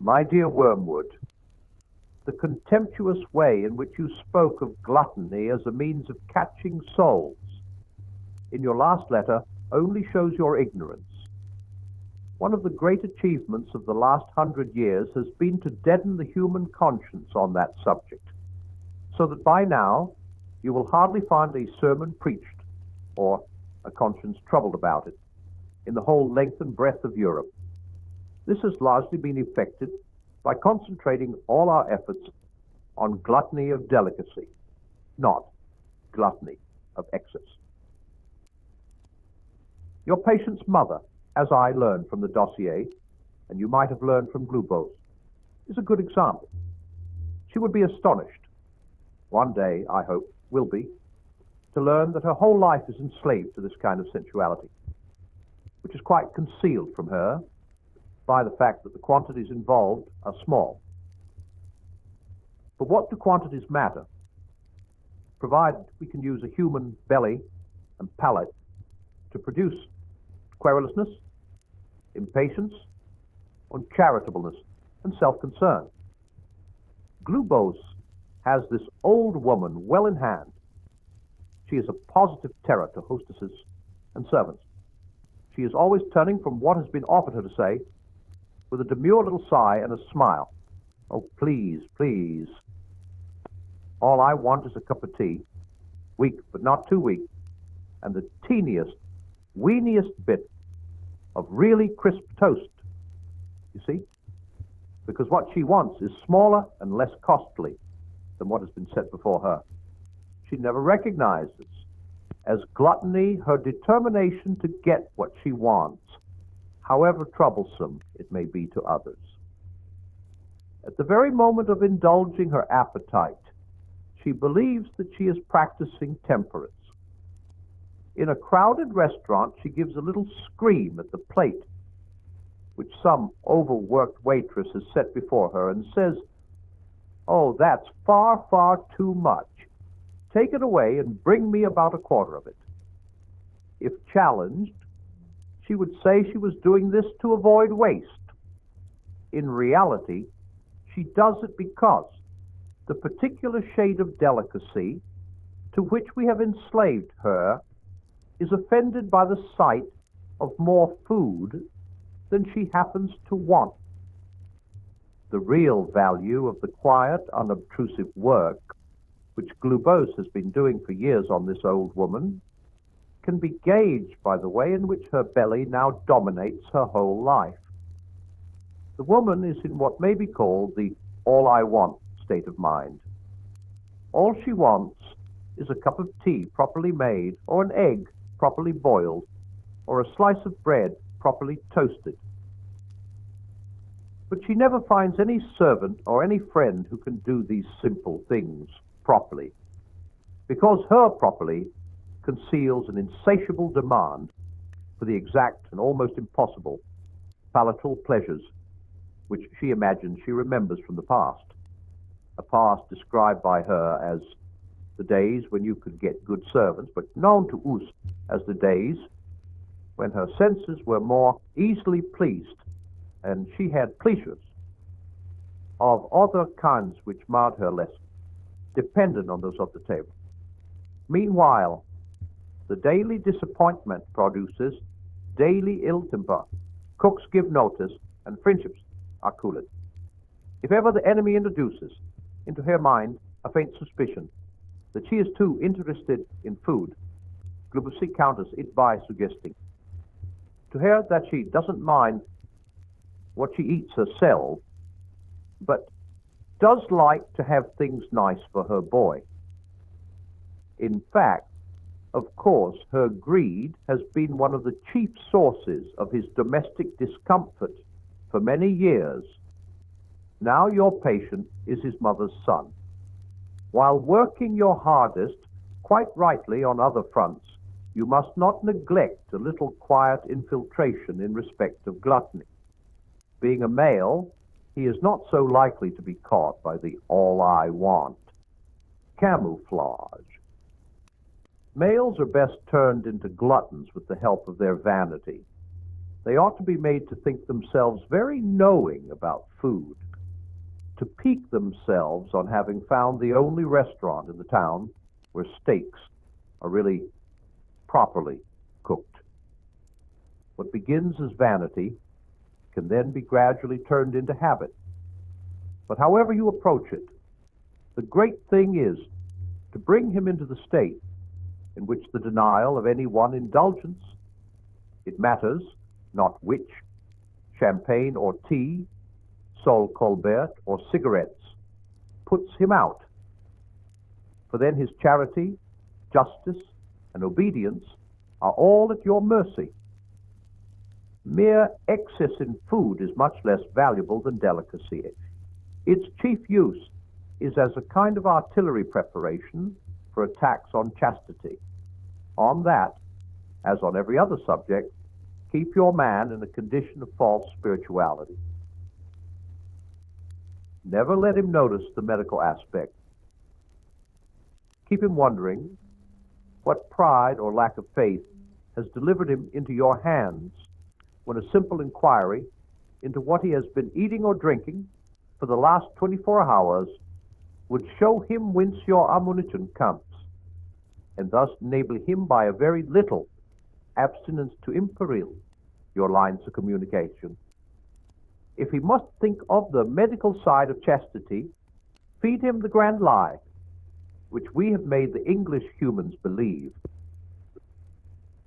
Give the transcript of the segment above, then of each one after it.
My dear Wormwood, the contemptuous way in which you spoke of gluttony as a means of catching souls in your last letter only shows your ignorance. One of the great achievements of the last 100 years has been to deaden the human conscience on that subject, so that by now you will hardly find a sermon preached, or a conscience troubled about it, in the whole length and breadth of Europe. This has largely been effected by concentrating all our efforts on gluttony of delicacy, not gluttony of excess. Your patient's mother, as I learned from the dossier, and you might have learned from Glubose, is a good example. She would be astonished, one day, I hope, will be, to learn that her whole life is enslaved to this kind of sensuality, which is quite concealed from her by the fact that the quantities involved are small. But what do quantities matter, provided we can use a human belly and palate to produce querulousness, impatience, uncharitableness, and self-concern? Glubose has this old woman well in hand. She is a positive terror to hostesses and servants. She is always turning from what has been offered her to say with a demure little sigh and a smile. Oh, please, please. All I want is a cup of tea, weak but not too weak, and the teeniest, weeniest bit of really crisp toast, you see? Because what she wants is smaller and less costly than what has been set before her. She never recognizes as gluttony her determination to get what she wants, however troublesome it may be to others. At the very moment of indulging her appetite, she believes that she is practicing temperance. In a crowded restaurant, she gives a little scream at the plate which some overworked waitress has set before her and says, "Oh, that's far, far too much. Take it away and bring me about a quarter of it." If challenged, she would say she was doing this to avoid waste. In reality, she does it because the particular shade of delicacy to which we have enslaved her is offended by the sight of more food than she happens to want. The real value of the quiet, unobtrusive work which Glubose has been doing for years on this old woman can be gauged by the way in which her belly now dominates her whole life. The woman is in what may be called the all-I-want state of mind. All she wants is a cup of tea properly made, or an egg properly boiled, or a slice of bread properly toasted. But she never finds any servant or any friend who can do these simple things properly, because her properly conceals an insatiable demand for the exact and almost impossible palatal pleasures which she imagines she remembers from the past, a past described by her as the days when you could get good servants, but known to us as the days when her senses were more easily pleased, and she had pleasures of other kinds which made her less dependent on those of the table. Meanwhile, the daily disappointment produces daily ill temper. Cooks give notice, and friendships are cooled. If ever the enemy introduces into her mind a faint suspicion that she is too interested in food, Glubose counters it by suggesting to her that she doesn't mind what she eats herself, but does like to have things nice for her boy. In fact, of course, her greed has been one of the chief sources of his domestic discomfort for many years. Now your patient is his mother's son. While working your hardest, quite rightly on other fronts, you must not neglect a little quiet infiltration in respect of gluttony. Being a male, he is not so likely to be caught by the all-I-want camouflage. Males are best turned into gluttons with the help of their vanity. They ought to be made to think themselves very knowing about food, to pique themselves on having found the only restaurant in the town where steaks are really properly cooked. What begins as vanity can then be gradually turned into habit. But however you approach it, the great thing is to bring him into the state in which the denial of any one indulgence, it matters not which, champagne or tea, Sol Colbert or cigarettes, puts him out. For then his charity, justice, and obedience are all at your mercy. Mere excess in food is much less valuable than delicacy. Its chief use is as a kind of artillery preparation for attacks on chastity. On that, as on every other subject, keep your man in a condition of false spirituality. Never let him notice the medical aspect. Keep him wondering what pride or lack of faith has delivered him into your hands when a simple inquiry into what he has been eating or drinking for the last 24 hours would show him whence your ammunition comes, and thus enable him by a very little abstinence to imperil your lines of communication. If he must think of the medical side of chastity, feed him the grand lie, which we have made the English humans believe,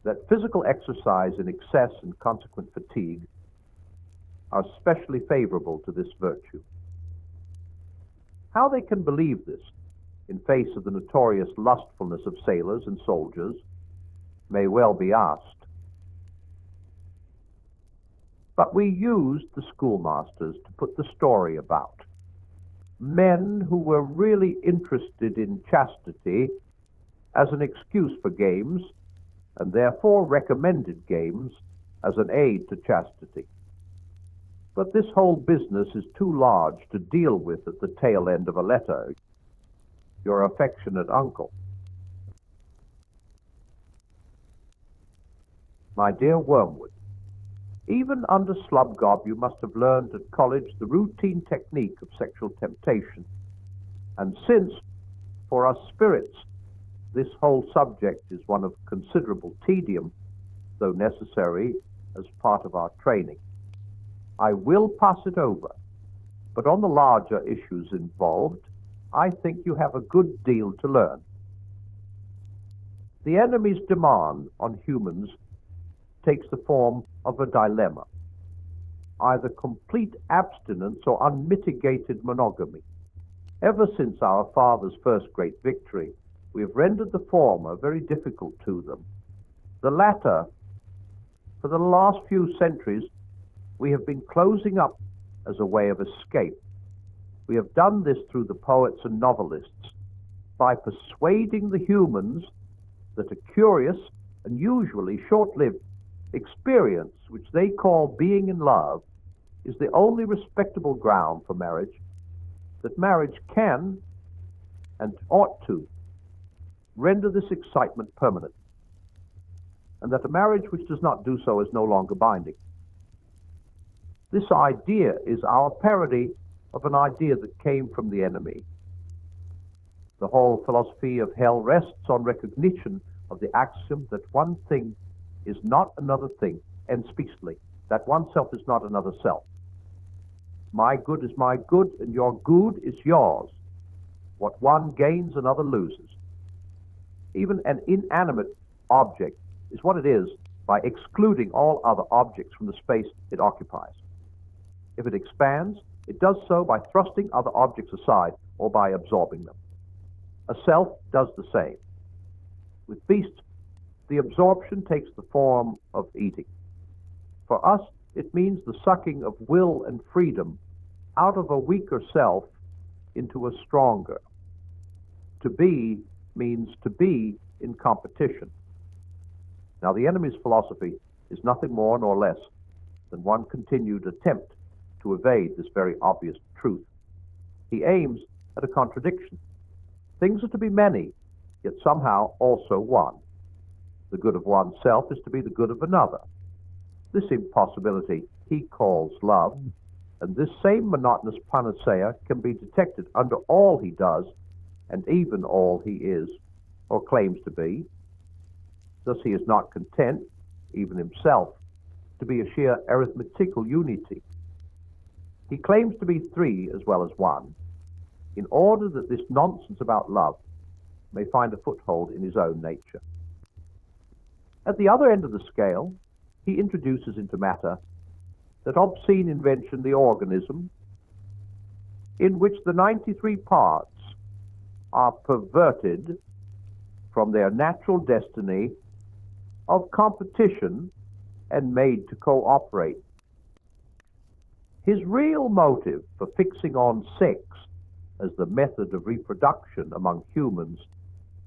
that physical exercise in excess and consequent fatigue are specially favorable to this virtue. How they can believe this, in face of the notorious lustfulness of sailors and soldiers, may well be asked. But we used the schoolmasters to put the story about. Men who were really interested in chastity as an excuse for games, and therefore recommended games as an aid to chastity. But this whole business is too large to deal with at the tail end of a letter. Your affectionate uncle. My dear Wormwood, even under Slubgob you must have learned at college the routine technique of sexual temptation. And since, for us spirits, this whole subject is one of considerable tedium, though necessary as part of our training, I will pass it over. But on the larger issues involved, I think you have a good deal to learn. The enemy's demand on humans takes the form of a dilemma, either complete abstinence or unmitigated monogamy. Ever since our father's first great victory, we have rendered the former very difficult to them. The latter, for the last few centuries, we have been closing up as a way of escape. We have done this through the poets and novelists, by persuading the humans that a curious and usually short-lived experience, which they call being in love, is the only respectable ground for marriage, that marriage can and ought to render this excitement permanent, and that a marriage which does not do so is no longer binding. This idea is our parody of an idea that came from the enemy. The whole philosophy of hell rests on recognition of the axiom that one thing is not another thing, and speecily, that oneself is not another self. My good is my good, and your good is yours. What one gains, another loses. Even an inanimate object is what it is by excluding all other objects from the space it occupies. If it expands, it does so by thrusting other objects aside or by absorbing them. A self does the same. With beasts, the absorption takes the form of eating. For us, it means the sucking of will and freedom out of a weaker self into a stronger. To be means to be in competition. Now, the enemy's philosophy is nothing more nor less than one continued attempt to evade this very obvious truth. He aims at a contradiction. Things are to be many, yet somehow also one. The good of oneself is to be the good of another. This impossibility he calls love, and this same monotonous panacea can be detected under all he does, and even all he is, or claims to be. Thus he is not content, even himself, to be a sheer arithmetical unity. He claims to be three as well as one, in order that this nonsense about love may find a foothold in his own nature. At the other end of the scale, he introduces into matter that obscene invention, the organism, in which the 93 parts are perverted from their natural destiny of competition and made to cooperate. His real motive for fixing on sex as the method of reproduction among humans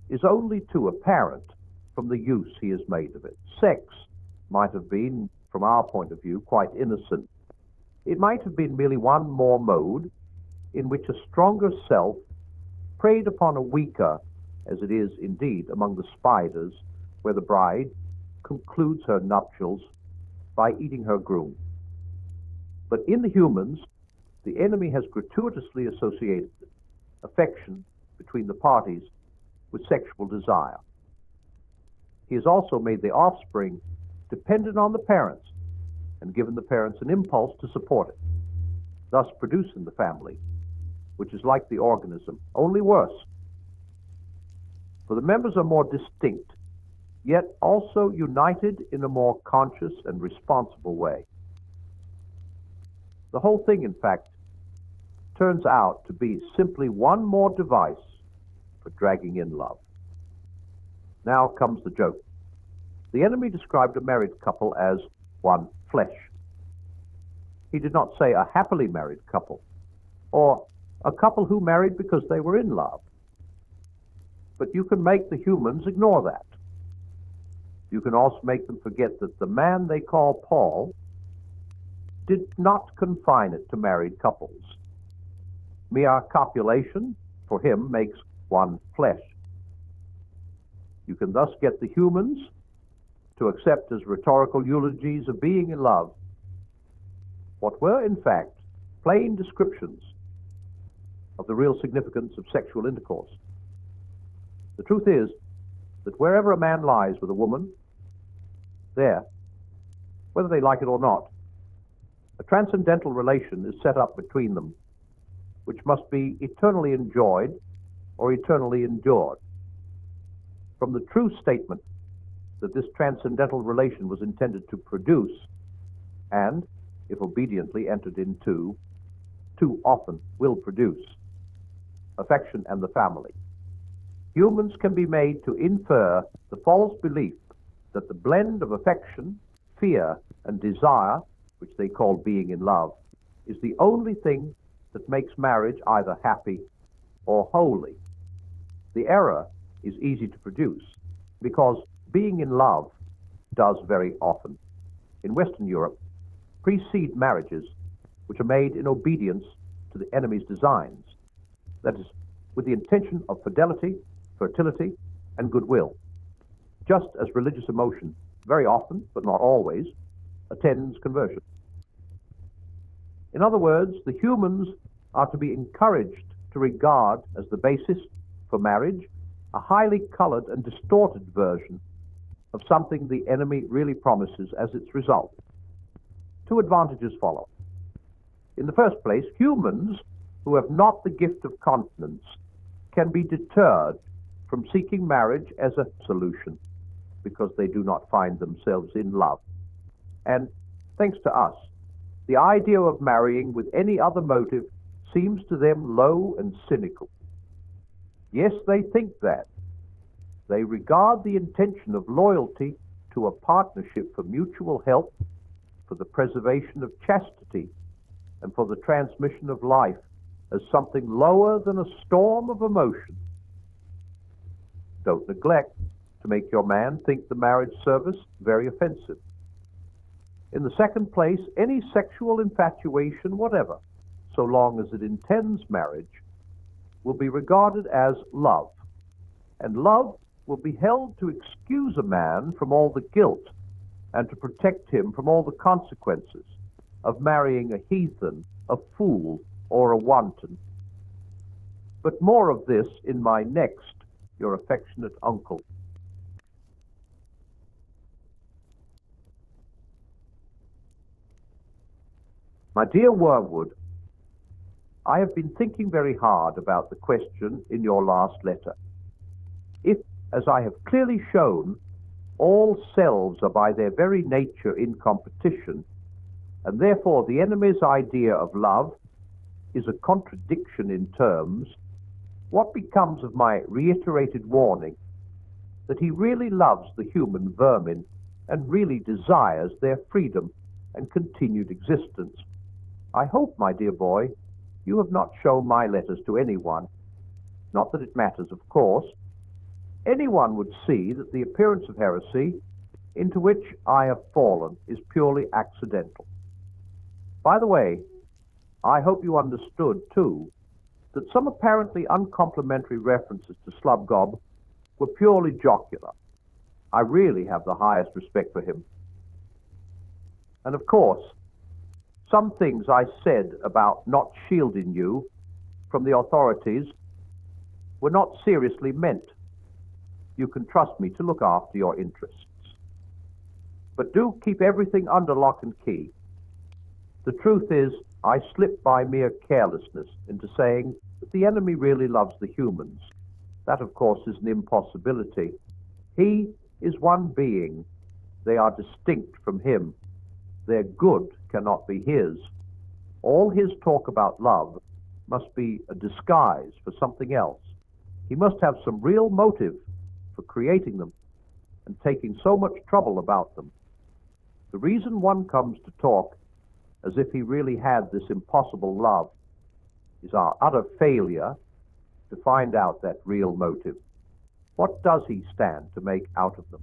is only too apparent from the use he has made of it. Sex might have been, from our point of view, quite innocent. It might have been merely one more mode in which a stronger self preyed upon a weaker, as it is indeed among the spiders, where the bride concludes her nuptials by eating her groom. But in the humans, the enemy has gratuitously associated affection between the parties with sexual desire. He has also made the offspring dependent on the parents and given the parents an impulse to support it, thus producing the family, which is like the organism, only worse. For the members are more distinct, yet also united in a more conscious and responsible way. The whole thing, in fact, turns out to be simply one more device for dragging in love. Now comes the joke. The enemy described a married couple as one flesh. He did not say a happily married couple, or a couple who married because they were in love. But you can make the humans ignore that. You can also make them forget that the man they call Paul did not confine it to married couples. Mere copulation, for him, makes one flesh. You can thus get the humans to accept as rhetorical eulogies of being in love what were, in fact, plain descriptions of the real significance of sexual intercourse. The truth is that wherever a man lies with a woman, there, whether they like it or not, a transcendental relation is set up between them, which must be eternally enjoyed or eternally endured. From the true statement that this transcendental relation was intended to produce, and, if obediently entered into, too often will produce, affection and the family, humans can be made to infer the false belief that the blend of affection, fear, and desire, which they call being in love, is the only thing that makes marriage either happy or holy. The error is easy to produce because being in love does very often, in Western Europe, precede marriages which are made in obedience to the enemy's designs, that is, with the intention of fidelity, fertility, and goodwill, just as religious emotion very often, but not always, attends conversion. In other words, the humans are to be encouraged to regard as the basis for marriage a highly colored and distorted version of something the enemy really promises as its result. Two advantages follow. In the first place, humans who have not the gift of continence can be deterred from seeking marriage as a solution because they do not find themselves in love. And, thanks to us, the idea of marrying with any other motive seems to them low and cynical. Yes, they think that. They regard the intention of loyalty to a partnership for mutual help, for the preservation of chastity, and for the transmission of life as something lower than a storm of emotion. Don't neglect to make your man think the marriage service very offensive. In the second place, any sexual infatuation whatever, so long as it intends marriage, will be regarded as love, and love will be held to excuse a man from all the guilt and to protect him from all the consequences of marrying a heathen, a fool, or a wanton. But more of this in my next, your affectionate uncle. My dear Wormwood, I have been thinking very hard about the question in your last letter. If, as I have clearly shown, all selves are by their very nature in competition, and therefore the enemy's idea of love is a contradiction in terms, what becomes of my reiterated warning that he really loves the human vermin and really desires their freedom and continued existence? I hope, my dear boy, you have not shown my letters to anyone. Not that it matters, of course. Anyone would see that the appearance of heresy into which I have fallen is purely accidental. By the way, I hope you understood, too, that some apparently uncomplimentary references to Slubgob were purely jocular. I really have the highest respect for him. And of course, some things I said about not shielding you from the authorities were not seriously meant. You can trust me to look after your interests. But do keep everything under lock and key. The truth is, I slipped by mere carelessness into saying that the enemy really loves the humans. That, of course, is an impossibility. He is one being. They are distinct from him. Their good cannot be his. All his talk about love must be a disguise for something else. He must have some real motive for creating them and taking so much trouble about them. The reason one comes to talk as if he really had this impossible love is our utter failure to find out that real motive. What does he stand to make out of them?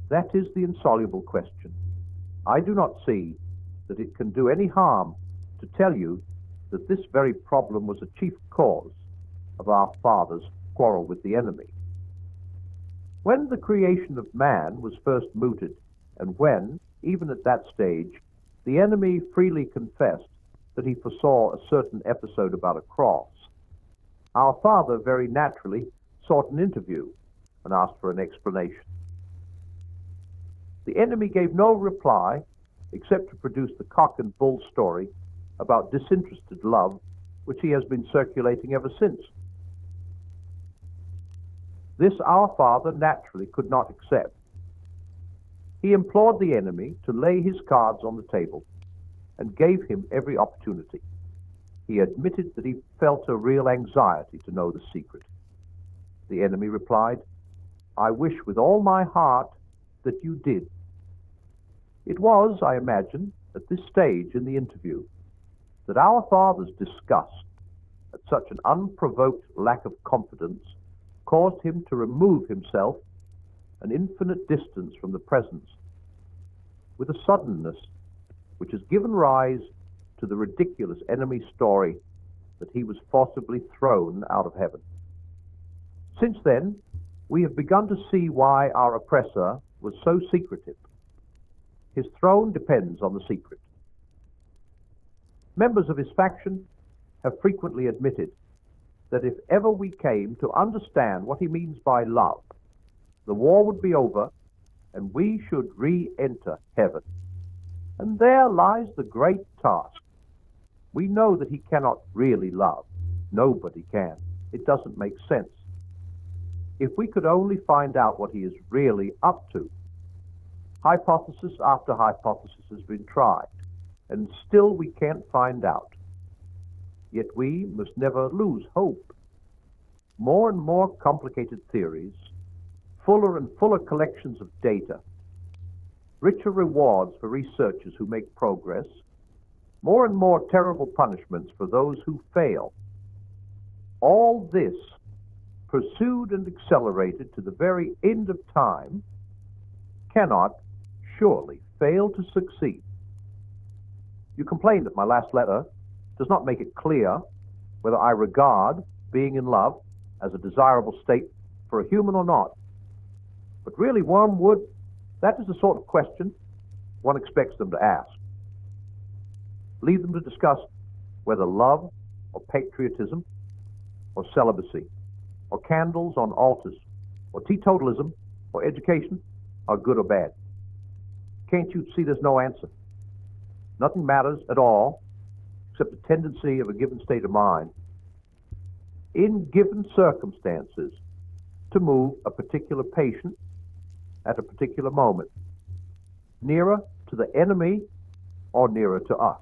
That is the insoluble question. I do not see that it can do any harm to tell you that this very problem was a chief cause of our father's quarrel with the enemy. When the creation of man was first mooted, and when, even at that stage, the enemy freely confessed that he foresaw a certain episode about a cross, our father very naturally sought an interview and asked for an explanation. The enemy gave no reply except to produce the cock and bull story about disinterested love, which he has been circulating ever since. This our father naturally could not accept. He implored the enemy to lay his cards on the table and gave him every opportunity. He admitted that he felt a real anxiety to know the secret. The enemy replied, "I wish with all my heart that you did." It was, I imagine, at this stage in the interview that our father's disgust at such an unprovoked lack of confidence caused him to remove himself an infinite distance from the presence, with a suddenness which has given rise to the ridiculous enemy story that he was forcibly thrown out of heaven. Since then, we have begun to see why our oppressor was so secretive. His throne depends on the secret. Members of his faction have frequently admitted that if ever we came to understand what he means by love, the war would be over and we should re-enter heaven. And there lies the great task. We know that he cannot really love. Nobody can. It doesn't make sense. If we could only find out what he is really up to. Hypothesis after hypothesis has been tried, and still we can't find out. Yet we must never lose hope. More and more complicated theories, fuller and fuller collections of data, richer rewards for researchers who make progress, more and more terrible punishments for those who fail. All this, pursued and accelerated to the very end of time, cannot surely fail to succeed. You complain that my last letter does not make it clear whether I regard being in love as a desirable state for a human or not. But really, Wormwood, That is the sort of question one expects them to ask. Leave them to discuss whether love or patriotism or celibacy or candles on altars or teetotalism or education are good or bad. Can't you see there's no answer? Nothing matters at all except the tendency of a given state of mind in given circumstances to move a particular patient at a particular moment nearer to the enemy or nearer to us.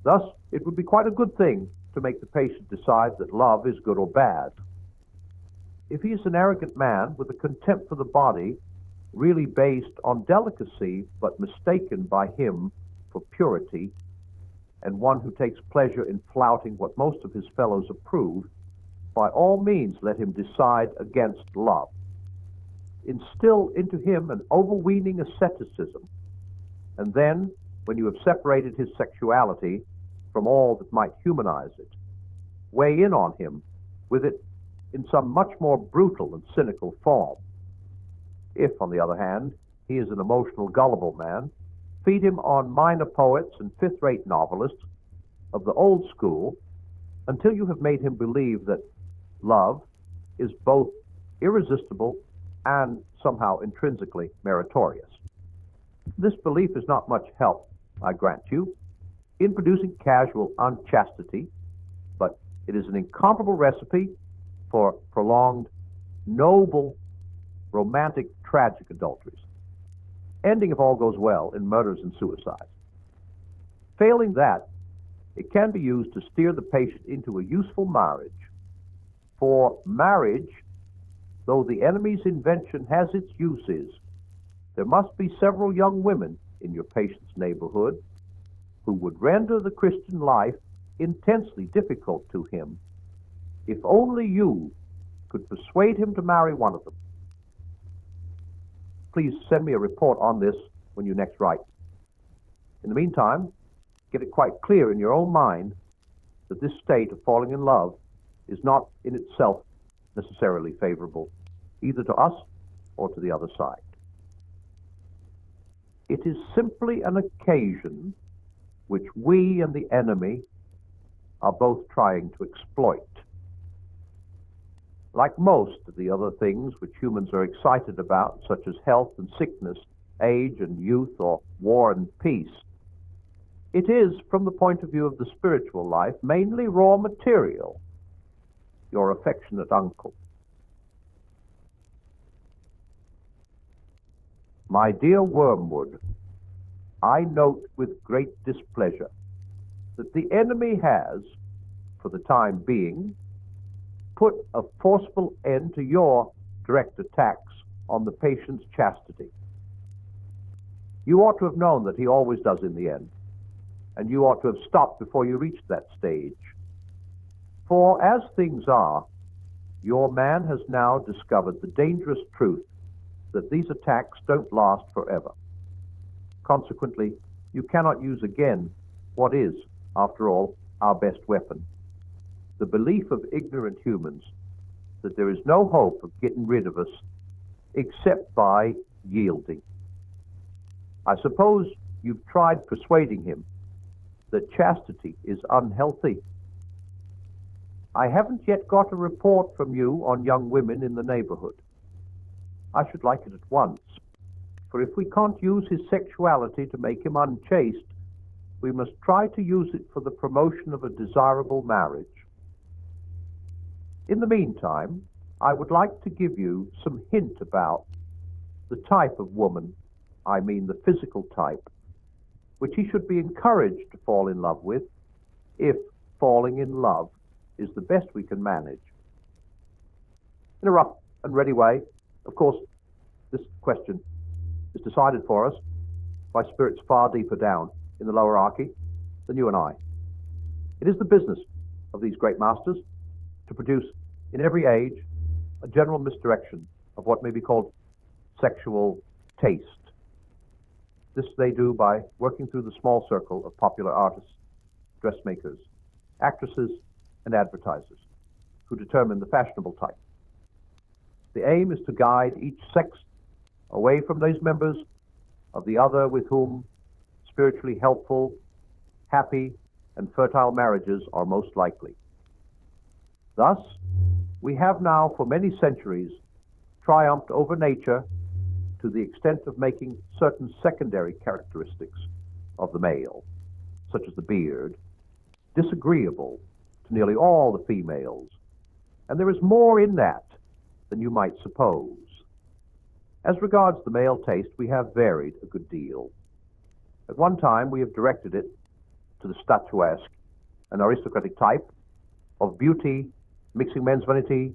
Thus, it would be quite a good thing to make the patient decide that love is good or bad. If he is an arrogant man with a contempt for the body really based on delicacy but mistaken by him for purity, and one who takes pleasure in flouting what most of his fellows approve, by all means let him decide against love. Instill into him an overweening asceticism, and then, when you have separated his sexuality from all that might humanize it, weigh in on him with it in some much more brutal and cynical form. If, on the other hand, he is an emotional, gullible man, feed him on minor poets and fifth-rate novelists of the old school until you have made him believe that love is both irresistible and somehow intrinsically meritorious. This belief is not much help, I grant you, in producing casual unchastity, but it is an incomparable recipe for prolonged, noble, romantic, tragic adulteries, ending, if all goes well, in murders and suicides. Failing that, it can be used to steer the patient into a useful marriage. For marriage, though the enemy's invention has its uses, there must be several young women in your patient's neighborhood who would render the Christian life intensely difficult to him if only you could persuade him to marry one of them. Please send me a report on this when you next write. In the meantime, get it quite clear in your own mind that this state of falling in love is not in itself necessarily favorable, either to us or to the other side. It is simply an occasion which we and the enemy are both trying to exploit. Like most of the other things which humans are excited about, such as health and sickness, age and youth, or war and peace, it is, from the point of view of the spiritual life, mainly raw material. Your affectionate uncle. My dear Wormwood, I note with great displeasure that the enemy has, for the time being, put a forceful end to your direct attacks on the patient's chastity. You ought to have known that he always does in the end, and you ought to have stopped before you reached that stage. For as things are, your man has now discovered the dangerous truth that these attacks don't last forever. Consequently, you cannot use again what is, after all, our best weapon, the belief of ignorant humans that there is no hope of getting rid of us except by yielding. I suppose you've tried persuading him that chastity is unhealthy. I haven't yet got a report from you on young women in the neighborhood. I should like it at once, for if we can't use his sexuality to make him unchaste, we must try to use it for the promotion of a desirable marriage. In the meantime, I would like to give you some hint about the type of woman, I mean the physical type, which he should be encouraged to fall in love with, if falling in love is the best we can manage. In a rough and ready way, of course, this question is decided for us by spirits far deeper down in the lower hierarchy than you and I. It is the business of these great masters to produce in every age a general misdirection of what may be called sexual taste. This they do by working through the small circle of popular artists, dressmakers, actresses, and advertisers who determine the fashionable type. The aim is to guide each sex away from those members of the other with whom spiritually helpful, happy, and fertile marriages are most likely. Thus, we have now for many centuries triumphed over nature to the extent of making certain secondary characteristics of the male, such as the beard, disagreeable to nearly all the females, and there is more in that than you might suppose. As regards the male taste, we have varied a good deal. At one time, we have directed it to the statuesque, an aristocratic type of beauty, mixing men's vanity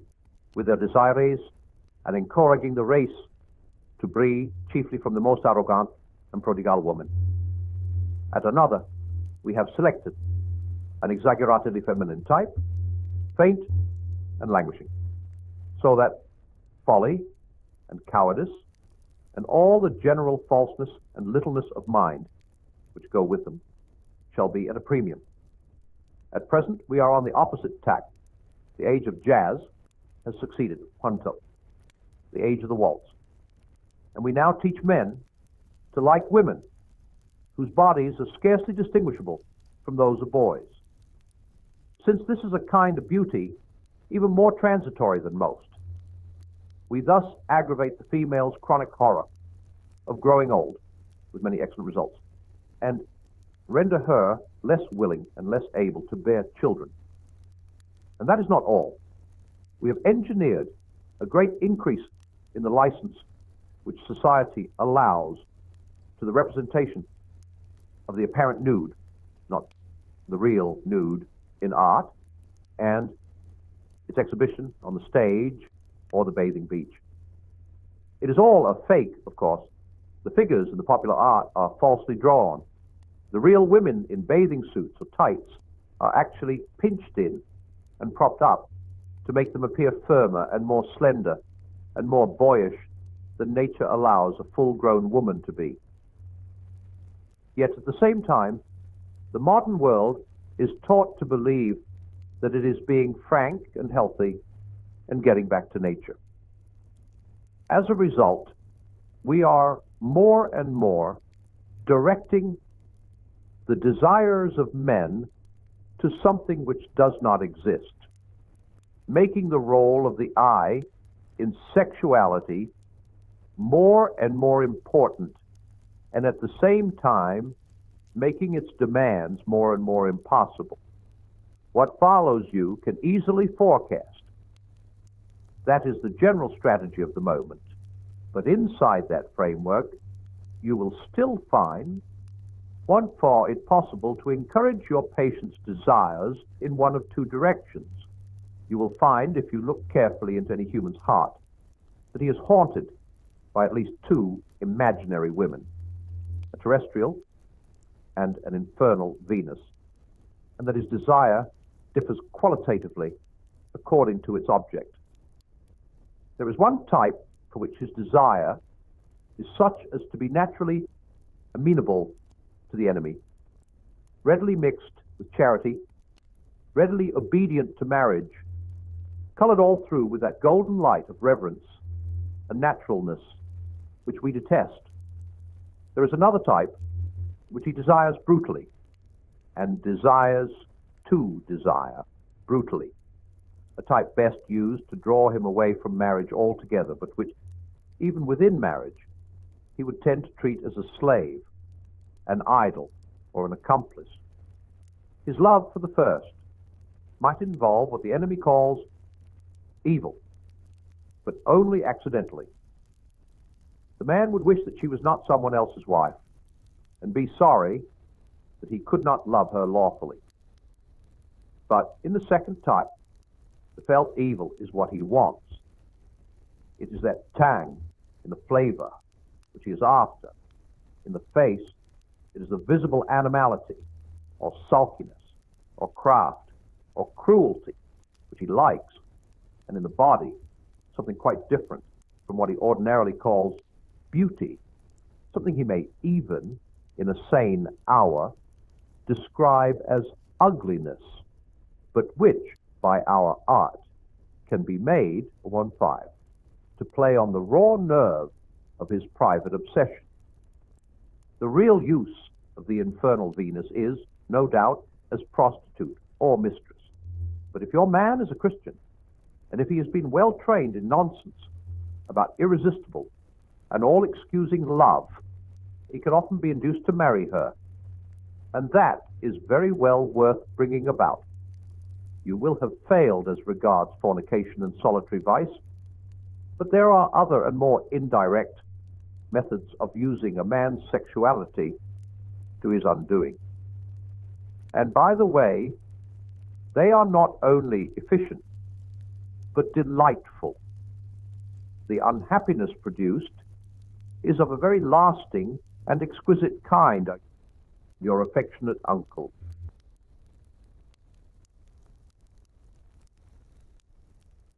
with their desires, and encouraging the race to breed chiefly from the most arrogant and prodigal woman. At another, we have selected an exaggeratedly feminine type, faint and languishing, so that folly and cowardice and all the general falseness and littleness of mind which go with them shall be at a premium. At present, we are on the opposite tack. The age of jazz has succeeded Punto, the age of the waltz. And we now teach men to like women whose bodies are scarcely distinguishable from those of boys. Since this is a kind of beauty even more transitory than most, we thus aggravate the female's chronic horror of growing old, with many excellent results, and render her less willing and less able to bear children. And that is not all. We have engineered a great increase in the license which society allows to the representation of the apparent nude, not the real nude, in art, and its exhibition on the stage or the bathing beach. It is all a fake, of course. The figures in the popular art are falsely drawn. The real women in bathing suits or tights are actually pinched in and propped up to make them appear firmer and more slender and more boyish than nature allows a full-grown woman to be. Yet at the same time, the modern world is taught to believe that it is being frank and healthy and getting back to nature. As a result, we are more and more directing the desires of men to something which does not exist, making the role of the eye in sexuality more and more important, and at the same time making its demands more and more impossible. What follows you can easily forecast. That is the general strategy of the moment. But inside that framework, you will still find one for it possible to encourage your patient's desires in one of two directions. You will find, if you look carefully into any human's heart, that he is haunted by at least two imaginary women, a terrestrial and an infernal Venus, and that his desire differs qualitatively according to its object. There is one type for which his desire is such as to be naturally amenable to the enemy, readily mixed with charity, readily obedient to marriage, colored all through with that golden light of reverence and naturalness which we detest. There is another type which he desires brutally, and desires to desire brutally, a type best used to draw him away from marriage altogether, but which, even within marriage, he would tend to treat as a slave, an idol, or an accomplice. His love for the first might involve what the enemy calls evil, but only accidentally. The man would wish that she was not someone else's wife, and be sorry that he could not love her lawfully. But in the second type, the felt evil is what he wants. It is that tang in the flavor which he is after. In the face, it is the visible animality, or sulkiness, or craft, or cruelty, which he likes. And in the body, something quite different from what he ordinarily calls beauty, something he may even, in a sane hour, describe as ugliness, but which, by our art, can be made, 1-5, to play on the raw nerve of his private obsession. The real use of the infernal Venus is, no doubt, as prostitute or mistress. But if your man is a Christian, and if he has been well trained in nonsense about irresistible and all-excusing love, he can often be induced to marry her. And that is very well worth bringing about. You will have failed as regards fornication and solitary vice, but there are other and more indirect methods of using a man's sexuality to his undoing. And by the way, they are not only efficient, but delightful. The unhappiness produced is of a very lasting and exquisite kind. Your affectionate uncle,